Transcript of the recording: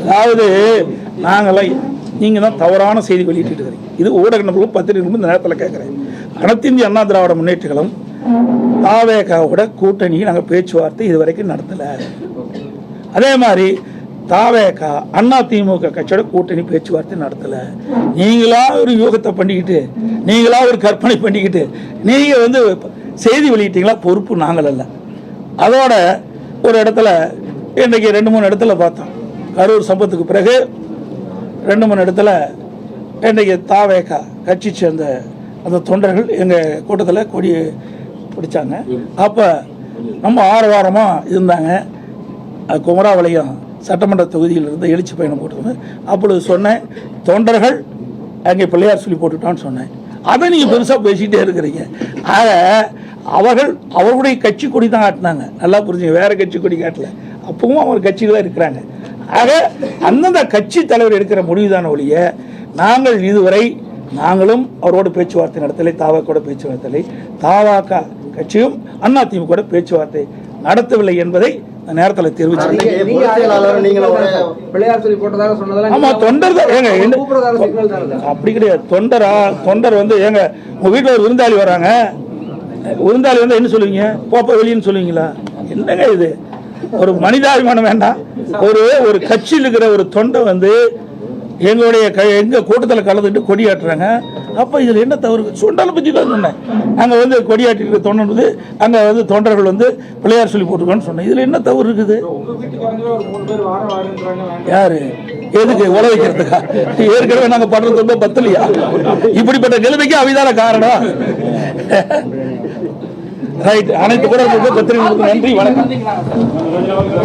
அதாவது நாங்களாம் நீங்கள் தான் தவறான செய்தி வெளியிட்டு இருக்கிறீங்க. இது ஊடக நபர்களும் பத்திரிகைகளும் இந்த நேரத்தில் கேட்குறேன். அனைத்து இந்திய அண்ணா திராவிட முன்னேற்றங்களும் தாவேகாவோட கூட்டணி நாங்கள் பேச்சுவார்த்தை இது வரைக்கும் நடத்தலை. அதே மாதிரி தாவேகா அண்ணா திமுக கட்சியோட கூட்டணி பேச்சுவார்த்தை நடத்தலை. நீங்களா ஒரு யோகத்தை பண்ணிக்கிட்டு, நீங்களா ஒரு கற்பனை பண்ணிக்கிட்டு நீங்கள் வந்து செய்தி வெளியிட்டீங்களா, பொறுப்பு நாங்கள் அல்ல. அதோட ஒரு இடத்துல இன்றைக்கி 2-3 இடத்துல பார்த்தோம். கரூர் சம்பவத்துக்கு பிறகு 2-3 இடத்துல இன்றைக்கி தாவேகா கட்சி சேர்ந்த அந்த தொண்டர்கள் எங்கள் கூட்டத்தில் கொடி பிடிச்சாங்க. அப்போ நம்ம ஆரவாரமாக இருந்தாங்க. குமராவளையம் சட்டமன்ற தொகுதியிலிருந்து எழுச்சி பயணம் போட்டுருங்க. அப்பொழுது சொன்னேன், தொண்டர்கள் அங்கே பிள்ளையார் சொல்லி போட்டுட்டான்னு சொன்னேன். அதை நீங்கள் பெருசாக பேசிகிட்டே இருக்கிறீங்க. ஆக அவர்களுடைய கட்சி கொடி தான் காட்டினாங்க. நல்லா புரிஞ்சுங்க, வேறு கட்சி கொடி காட்டல. அப்பவும் அவர் கட்சிகளாக இருக்கிறாங்க. ஆக அந்தந்த கட்சி தலைவர் எடுக்கிற முடிவுதான ஒழிய நாங்கள் இதுவரை நாங்களும் அவரோட பேச்சுவார்த்தை நடத்தலை, தாவாக்கோட பேச்சு நடத்தலை, தாவாக்கா கட்சியும் அண்ணா திமுக பேச்சுவார்த்தை நடத்தவில்லை என்பதை நேரத்தில் தெரிவிச்சு. ஆமா, தொண்டர் அப்படி கிடையாது. தொண்டர் வந்து ஏங்க உங்க வீட்டில் ஒரு விருந்தாளி வராங்க, விருந்தாளி வந்து என்ன சொல்லுவீங்க? போப்ப வெளியின்னு சொல்லுவீங்களா? என்னங்க இது? ஒரு மனிதாபிமானம் வேண்டாம். ஒரு கட்சியில் இருக்கிற ஒரு தொண்டை வந்து எங்க கூட்டத்தில் கலந்துட்டு கொடியாட்டுறாங்க. அப்போ இதில் என்ன தவறு? சொண்டால பற்றி தான் சொன்னேன். அங்கே வந்து கொடியாட்டிருக்கிற தொண்டர் வந்து அங்கே வந்து தொண்டர்கள் வந்து பிள்ளையார் சொல்லி போட்டுருக்கான்னு சொன்னேன். இதில் என்ன தவறு இருக்குது? யாரு எதுக்கு உல வைக்கிறதுக்கா? ஏற்கனவே நாங்கள் படுறது ரொம்ப பத்தலையா? இப்படிப்பட்ட நிலைமைக்கு அவைதான காரணம். ரைட். அனைத்து கூட பத்திரிகைகளுக்கு நன்றி, வணக்கம்.